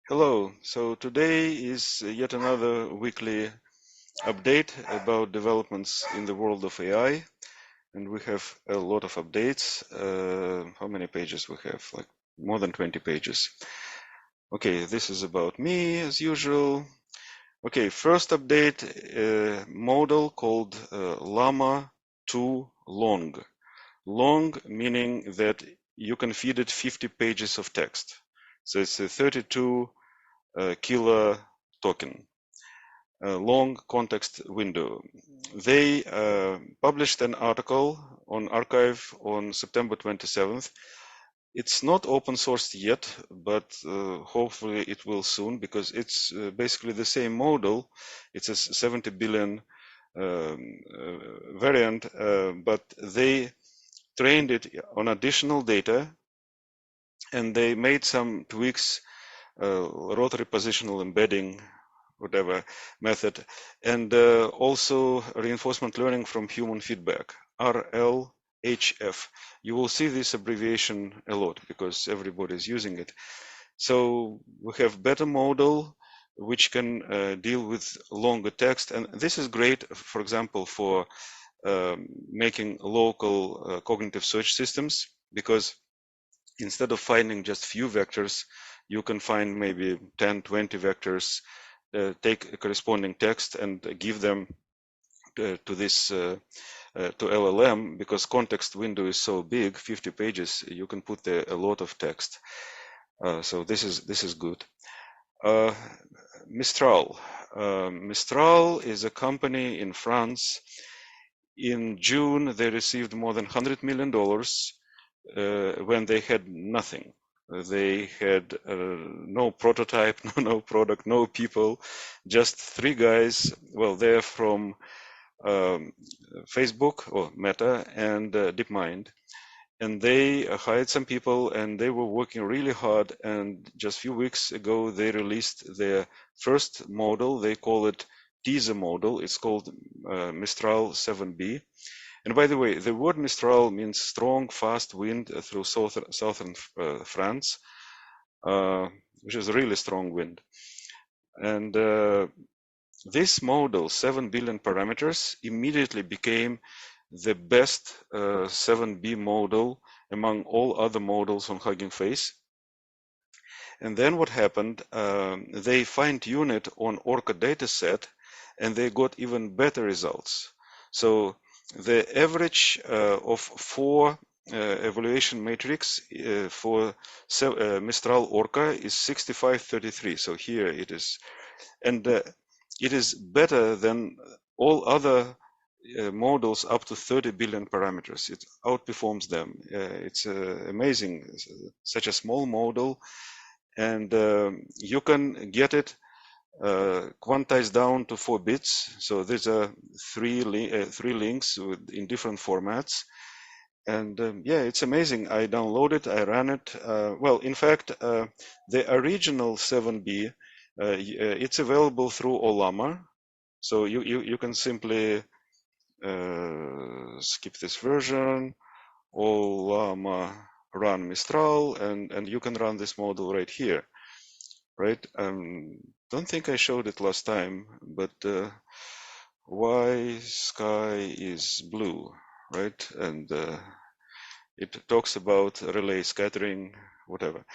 Hello, so today is yet another weekly update about developments in the world of AI, and we have a lot of updates. How many pages we have? Like more than 20 pages. Okay, this is about me as usual. Okay, first update, model called LlaMa 2 long. Long meaning that you can feed it 50 pages of text. So it's a 32 kilo token, long context window. They published an article on arXiv on September 27th. It's not open sourced yet, but hopefully it will soon, because it's basically the same model. It's a 70 billion variant, but they trained it on additional data, and they made some tweaks, rotary positional embedding, whatever method, and also reinforcement learning from human feedback, RLHF. You will see this abbreviation a lot because everybody is using it. So we have better model which can deal with longer text, and this is great, for example, for making local cognitive search systems, because instead of finding just few vectors, you can find maybe 10, 20 vectors, take a corresponding text and give them to this to LLM, because context window is so big, 50 pages, you can put there a lot of text. So this is good. Mistral. Mistral is a company in France. In June, they received more than $100 million when they had nothing. They had no prototype, no product, no people, just three guys. Well, they're from Facebook or Meta and DeepMind. And they hired some people, and they were working really hard. And just a few weeks ago, they released their first model. They call it teaser model. It's called Mistral-7b. And by the way, the word Mistral means strong, fast wind through southern France, which is a really strong wind. And this model, 7 billion parameters, immediately became the best 7B model among all other models on Hugging Face. And then what happened, they fine-tuned it on Orca dataset, and they got even better results. So the average of 4 evaluation matrix for Mistral Orca is 6533. So here it is. And it is better than all other models up to 30 billion parameters. It outperforms them. It's amazing, such a small model, and you can get it quantized down to 4 bits. So there's three links in different formats. And yeah, it's amazing. I downloaded it, I ran it. Well, in fact, the original 7B, it's available through Ollama. So you can simply skip this version, Ollama run Mistral, and you can run this model right here, right? Don't think I showed it last time, but why sky is blue, right? And it talks about relay scattering, whatever.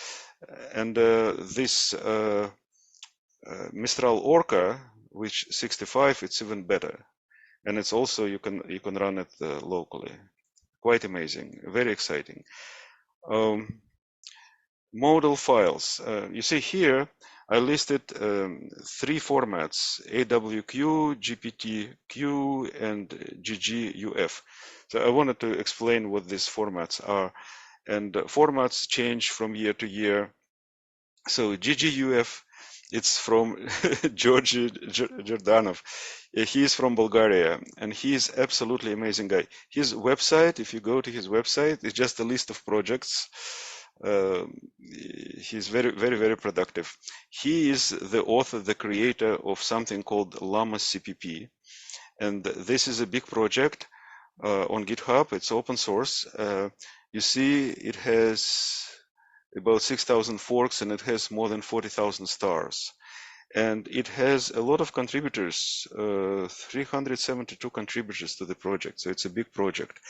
And this Mistral Orca, which 65, it's even better. And it's also, you can run it locally. Quite amazing, very exciting. Model files. You see here, I listed 3 formats, AWQ, GPTQ, and GGUF. So I wanted to explain what these formats are. And formats change from year to year. So GGUF, it's from Georgy Jordanov. He's from Bulgaria, and he's absolutely amazing guy. His website, if you go to his website, is just a list of projects. He's very, very, very productive. He is the author, the creator of something called LlaMa CPP. And this is a big project on GitHub. It's open source. You see, it has about 6,000 forks, and it has more than 40,000 stars. And it has a lot of contributors, 372 contributors to the project. So it's a big project.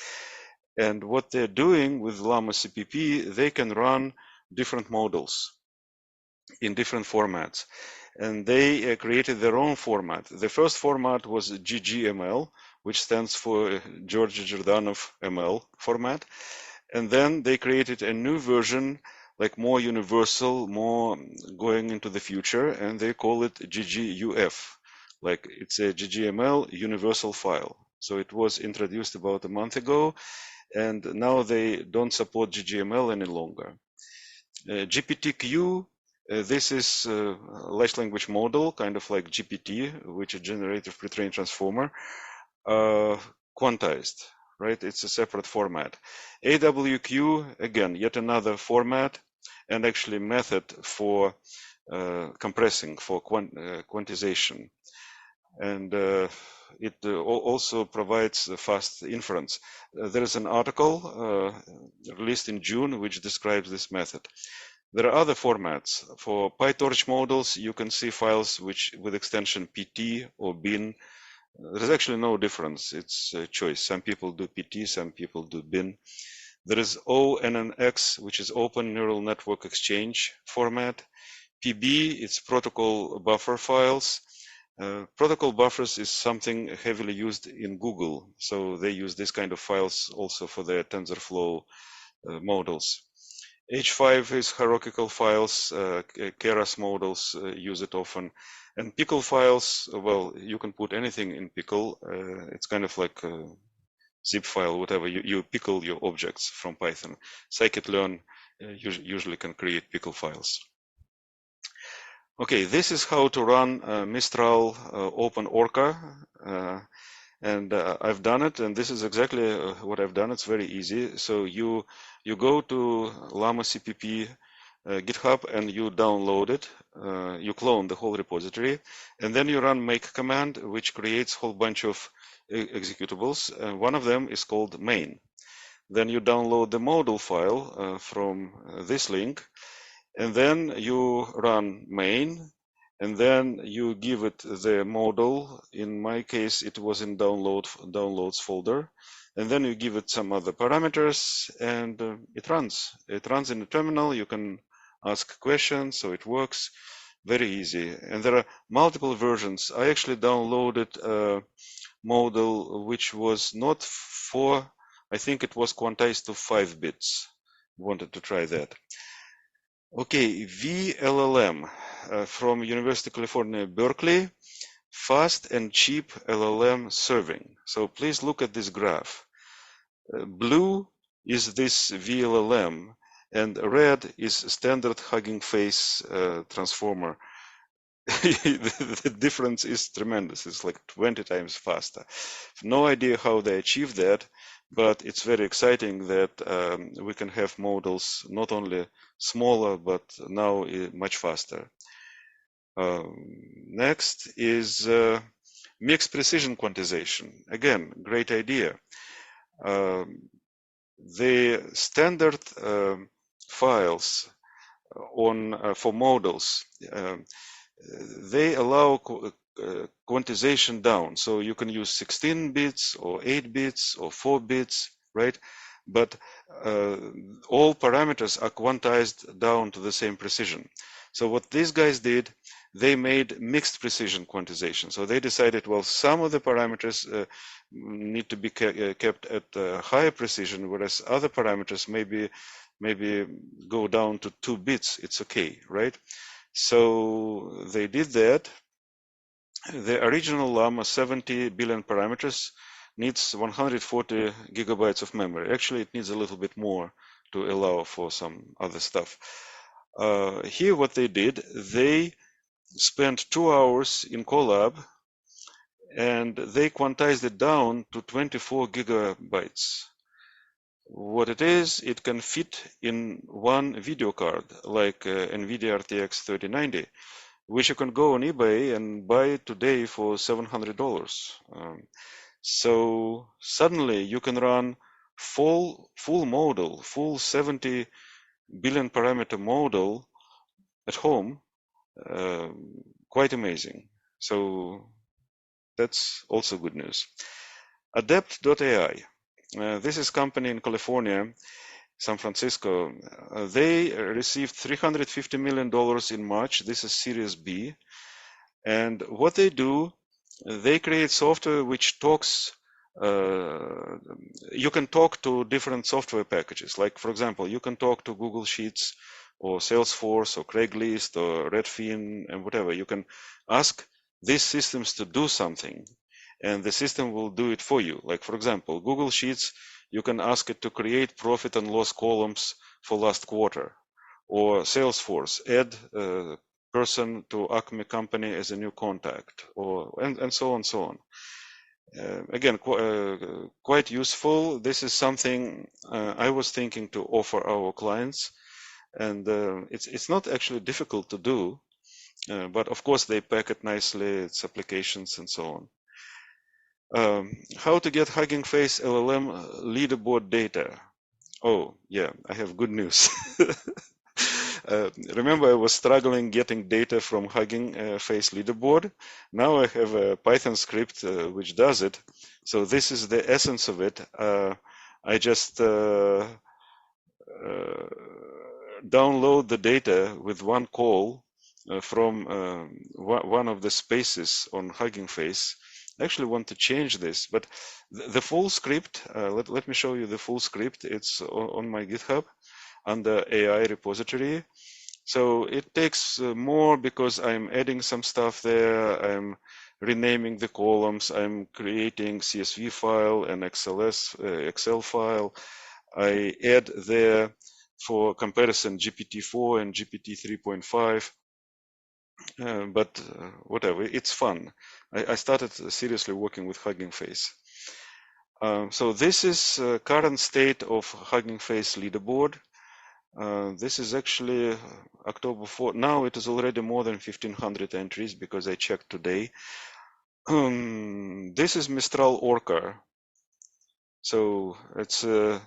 And what they're doing with LlaMa CPP, they can run different models in different formats. And they created their own format. The first format was GGML, which stands for George Jordanov ML format. And then they created a new version, like more universal, more going into the future, and they call it GGUF. Like it's a GGML universal file. So it was introduced about a month ago, and now they don't support GGML any longer. GPTQ, this is a large language model, kind of like GPT, which is generative pre-trained transformer, quantized, right? It's a separate format. AWQ, again, yet another format and actually method for compressing, for quantization. And it also provides fast inference. There is an article released in June which describes this method. There are other formats. For PyTorch models, you can see files which with extension PT or bin. There's actually no difference. It's a choice. Some people do PT, some people do bin. There is ONNX, which is Open Neural Network Exchange format. PB, it's protocol buffer files. Protocol buffers is something heavily used in Google. So they use this kind of files also for their TensorFlow models. H5 is hierarchical files, Keras models use it often. And pickle files, well, you can put anything in pickle. It's kind of like a zip file, whatever. You pickle your objects from Python. Scikit-learn usually can create pickle files. Okay, this is how to run Mistral OpenOrca. And I've done it, and this is exactly what I've done. It's very easy. So you go to LlaMa CPP GitHub and you download it. You clone the whole repository, and then you run make command, which creates a whole bunch of executables. One of them is called main. Then you download the model file from this link, and then you run main. And then you give it the model. In my case, it was in downloads folder. And then you give it some other parameters, and it runs. It runs in the terminal. You can ask questions, so it works very easy. And there are multiple versions. I actually downloaded a model which was not for, I think it was quantized to 5 bits. Wanted to try that. Okay, vLLM from University of California, Berkeley, fast and cheap LLM serving. So please look at this graph. Blue is this vLLM, and red is standard HuggingFace transformer. The difference is tremendous. It's like 20 times faster. No idea how they achieved that, but it's very exciting that we can have models not only smaller, but now much faster. Next is mixed precision quantization. Again, great idea. The standard files for models, they allow quantization down. So you can use 16 bits or 8 bits or 4 bits, right? But all parameters are quantized down to the same precision. So what these guys did, they made mixed precision quantization. So they decided, well, some of the parameters need to be kept at higher precision, whereas other parameters maybe go down to 2 bits. It's okay, right? So they did that. The original LlaMa 70 billion parameters needs 140 gigabytes of memory. Actually, it needs a little bit more to allow for some other stuff. Here, what they did, they spent 2 hours in Colab, and they quantized it down to 24 gigabytes. What it is, it can fit in one video card, like NVIDIA RTX 3090, which you can go on eBay and buy today for $700. So suddenly you can run full model, full 70 billion parameter model at home, quite amazing. So that's also good news. Adept.AI. This is a company in California, San Francisco. They received $350 million in March. This is Series B. And what they do, they create software which talks, you can talk to different software packages. Like, for example, you can talk to Google Sheets or Salesforce or Craigslist or Redfin and whatever. You can ask these systems to do something, and the system will do it for you. Like, for example, Google Sheets, you can ask it to create profit and loss columns for last quarter. Or Salesforce, add person to Acme company as a new contact, or and so on, so on. Again, quite useful. This is something I was thinking to offer our clients, and it's not actually difficult to do, but of course they pack it nicely, its applications and so on. How to get HuggingFace LLM leaderboard data? Oh yeah, I have good news. Remember, I was struggling getting data from HuggingFace Leaderboard. Now I have a Python script which does it. So this is the essence of it. I just download the data with one call from one of the spaces on HuggingFace. I actually want to change this, but the full script, let me show you the full script. It's on my GitHub under AI repository. So it takes more because I'm adding some stuff there. I'm renaming the columns. I'm creating CSV file and Excel file. I add there for comparison GPT-4 and GPT 3.5. But whatever, it's fun. I started seriously working with HuggingFace. So this is current state of HuggingFace Leaderboard. This is actually October 4. Now it is already more than 1,500 entries because I checked today. This is Mistral-ORCA. So it's the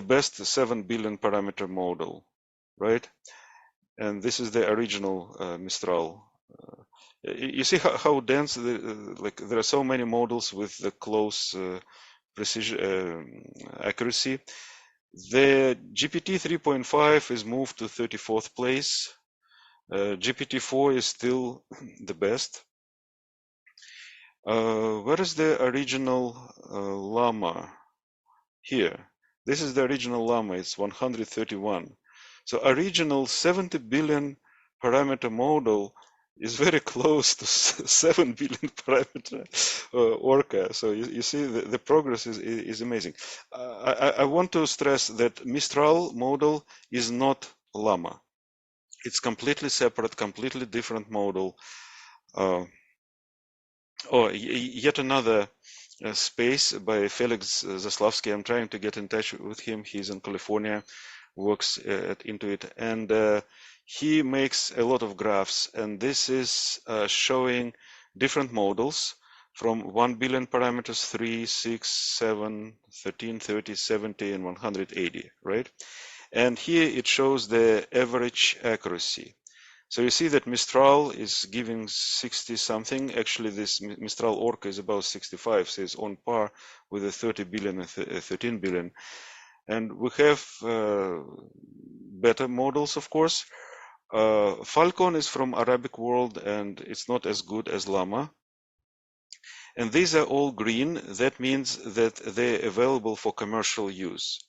best 7 billion parameter model, right? And this is the original Mistral. You see how dense, like there are so many models with the close precision accuracy. The GPT 3.5 is moved to 34th place. GPT-4 is still the best. Where is the original LlaMa? Here. This is the original LlaMa. It's 131. So original 70 billion parameter model is very close to 7 billion parameter Orca. So you see the progress is amazing. I want to stress that Mistral model is not LlaMa. It's completely separate, completely different model. Yet another space by Felix Zaslavsky. I'm trying to get in touch with him. He's in California, works at Intuit, and he makes a lot of graphs. And this is showing different models from 1 billion parameters, 3, 6, 7, 13, 30, 70, and 180, right? And here it shows the average accuracy. So you see that Mistral is giving 60 something. Actually, this Mistral Orca is about 65, so it's on par with the 30 billion and 13 billion. And we have better models, of course. Falcon is from Arabic world, and it's not as good as LlaMa. And these are all green. That means that they're available for commercial use.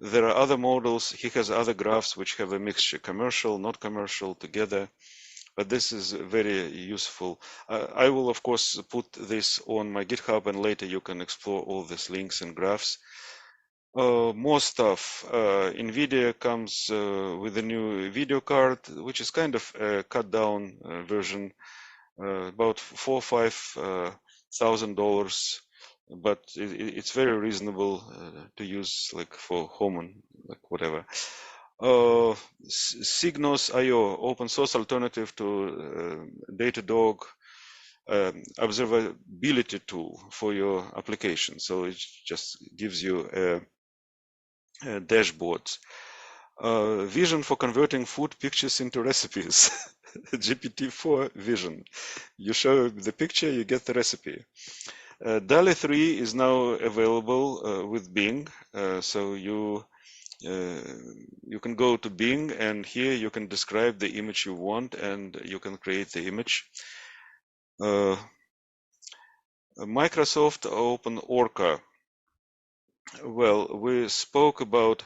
There are other models. He has other graphs which have a mixture, commercial, not commercial, together. But this is very useful. I will, of course, put this on my GitHub, and later you can explore all these links and graphs. More stuff. NVIDIA comes with a new video card, which is kind of a cut down version, about $4,000 or $5,000, but it's very reasonable to use, like for home and like whatever. Signos.io, open source alternative to Datadog observability tool for your application. So it just gives you a dashboard. Vision for converting food pictures into recipes. GPT-4 vision. You show the picture, you get the recipe. DALL-E 3 is now available with Bing, so you can go to Bing, and here you can describe the image you want, and you can create the image. Microsoft OpenOrca. Well, we spoke about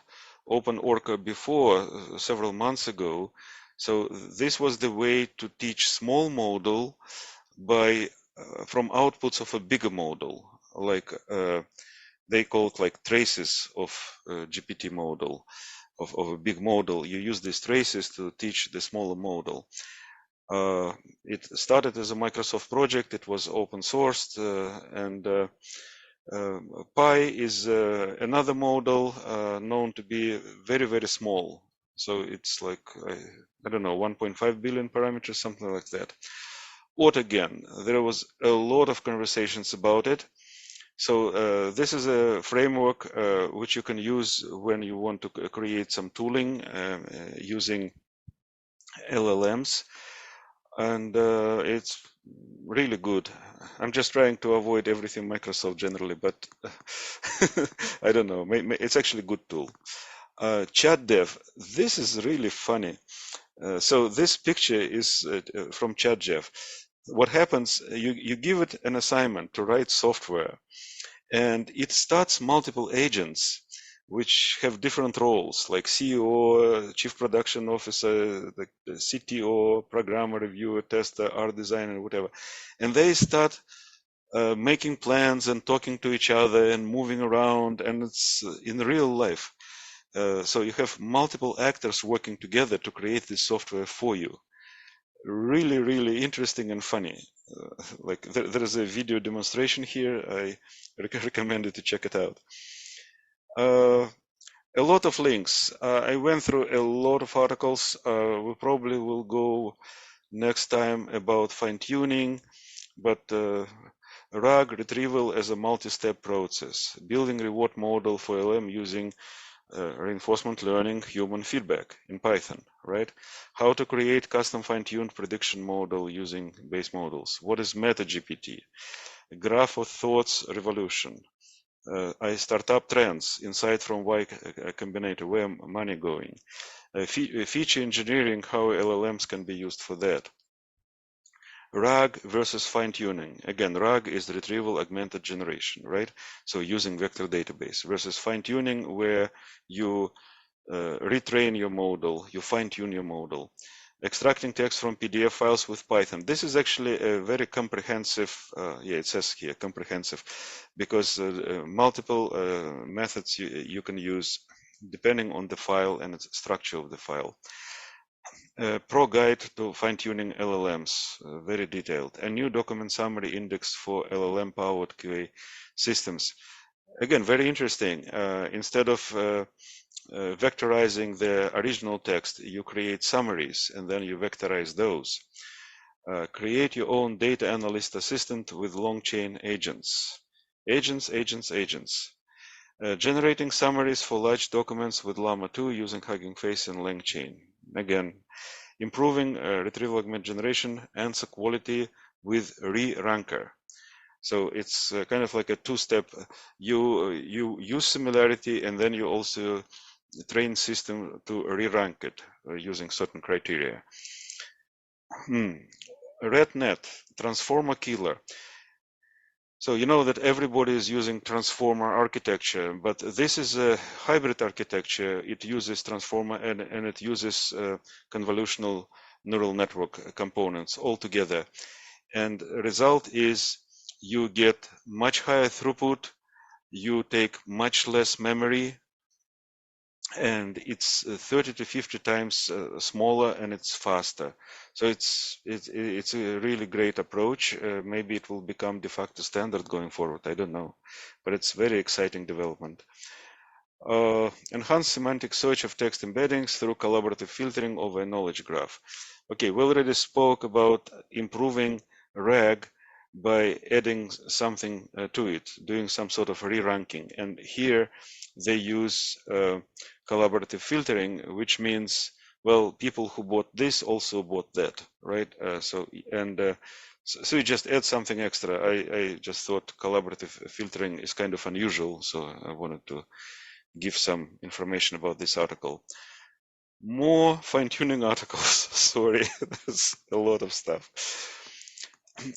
OpenOrca before, several months ago. So this was the way to teach small model by from outputs of a bigger model, like they call it like traces of GPT model, of a big model. You use these traces to teach the smaller model. It started as a Microsoft project. It was open sourced, and Pi is another model known to be very, very small. So it's like, I don't know, 1.5 billion parameters, something like that. AutoGen, there was a lot of conversations about it. So this is a framework which you can use when you want to create some tooling using LLMs. And it's really good. I'm just trying to avoid everything Microsoft generally, but I don't know. It's actually a good tool. ChatDev. This is really funny. So this picture is from ChatDev. What happens? You give it an assignment to write software, and it starts multiple agents which have different roles, like CEO, Chief Production Officer, the CTO, Programmer, Reviewer, Tester, Art Designer, whatever. And they start making plans and talking to each other and moving around, and it's in real life. So you have multiple actors working together to create this software for you. Really, really interesting and funny. Like there is a video demonstration here. I recommend you to check it out. A lot of links. I went through a lot of articles. We probably will go next time about fine-tuning, but RAG retrieval as a multi-step process, building reward model for LM using reinforcement learning human feedback in Python, right? How to create custom fine-tuned prediction model using base models. What is MetaGPT? Graph of thoughts revolution. I start up trends, insight from Y Combinator, where money going. Feature engineering, how LLMs can be used for that. RAG versus fine-tuning. Again, RAG is the retrieval augmented generation, right? So using vector database versus fine-tuning, where you retrain your model, you fine-tune your model. Extracting text from PDF files with Python. This is actually a very comprehensive, yeah, it says here comprehensive, because multiple methods you can use depending on the file and its structure of the file. Pro guide to fine-tuning LLMs, very detailed. A new document summary index for LLM-powered QA systems. Again, very interesting. Instead of vectorizing the original text, you create summaries and then you vectorize those. Create your own data analyst assistant with LangChain agents. Agents. Generating summaries for large documents with LlaMa 2 using HuggingFace and LangChain. Again, improving retrieval augmented generation, answer quality with re-ranker. So it's kind of like a two-step. You use similarity, and then you also train system to re-rank it using certain criteria. RetNet, transformer killer. So you know that everybody is using transformer architecture, but this is a hybrid architecture. It uses transformer and it uses convolutional neural network components all together. And the result is you get much higher throughput, you take much less memory, and it's 30 to 50 times smaller, and it's faster. So it's a really great approach. Maybe it will become de facto standard going forward. I don't know, but it's very exciting development. Enhance semantic search of text embeddings through collaborative filtering over a knowledge graph. Okay, we already spoke about improving RAG by adding something to it, doing some sort of re-ranking. And here they use collaborative filtering, which means, well, people who bought this also bought that, right? So you just add something extra. I just thought collaborative filtering is kind of unusual, so I wanted to give some information about this article. More fine-tuning articles. Sorry, there's a lot of stuff.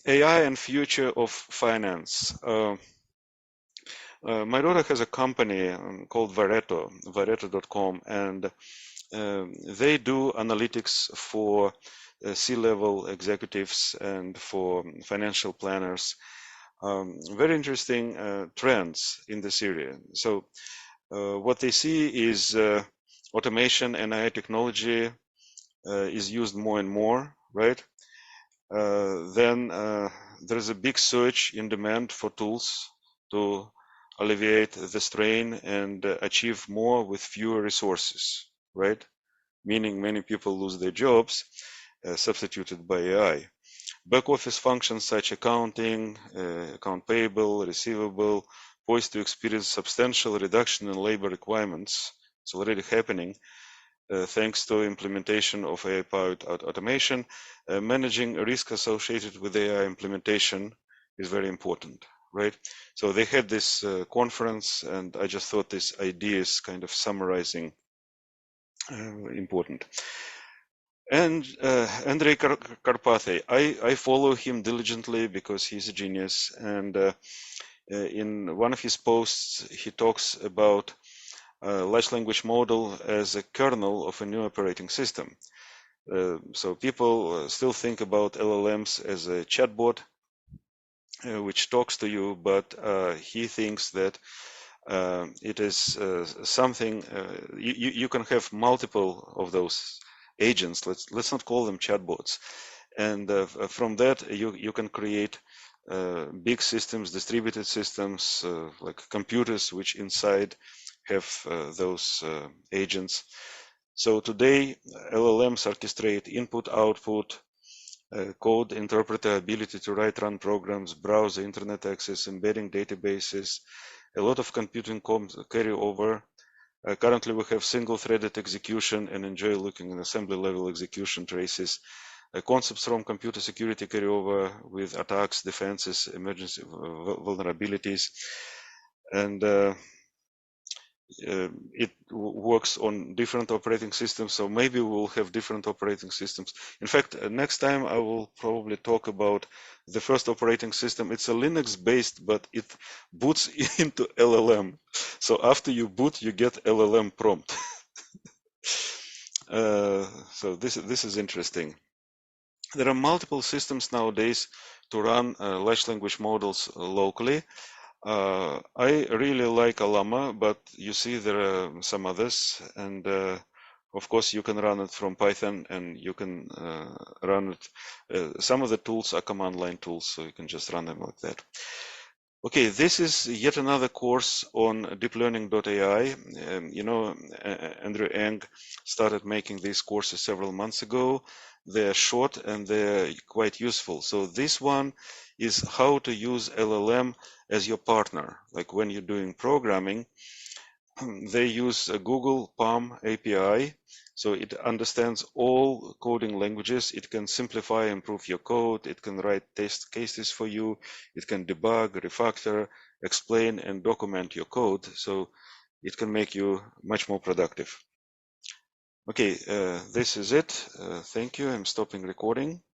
AI and future of finance. My daughter has a company called Vareto.com, and they do analytics for C-level executives and for financial planners. Very interesting trends in this area. So what they see is automation and AI technology is used more and more, right? Then there's a big surge in demand for tools to alleviate the strain and achieve more with fewer resources, right? Meaning many people lose their jobs, substituted by AI. Back office functions such accounting, account payable, receivable, poised to experience substantial reduction in labor requirements. It's already happening. Thanks to implementation of AI-powered automation, managing risk associated with AI implementation is very important, right? So they had this conference, and I just thought this idea is kind of summarizing important. And Andrei Karpathy, I follow him diligently because he's a genius. And in one of his posts, he talks about large language model as a kernel of a new operating system. So people still think about LLMs as a chatbot which talks to you, but he thinks that it is something you can have multiple of those agents. Let's not call them chatbots, and from that you can create big systems, distributed systems, like computers which inside have those agents. So today LLMs orchestrate input, output, code interpreter, ability to write, run programs, browse, internet access, embedding databases, a lot of computing carry over. Currently we have single-threaded execution and enjoy looking at assembly-level execution traces. Concepts from computer security carry over with attacks, defenses, emergency vulnerabilities, and it works on different operating systems, so maybe we'll have different operating systems. In fact, next time I will probably talk about the first operating system. It's a Linux based, but it boots into LLM. So after you boot, you get LLM prompt. So this is interesting. There are multiple systems nowadays to run large language models locally. I really like Ollama, but you see there are some others, and of course you can run it from Python, and you can run it. Some of the tools are command line tools, so you can just run them like that. Okay, this is yet another course on deeplearning.ai. You know, Andrew Ng started making these courses several months ago. They're short and they're quite useful. So this one is how to use LLM as your partner. Like when you're doing programming, they use a Google PaLM API. So it understands all coding languages. It can simplify, improve your code. It can write test cases for you. It can debug, refactor, explain, and document your code. So it can make you much more productive. Okay, this is it. Thank you. I'm stopping recording.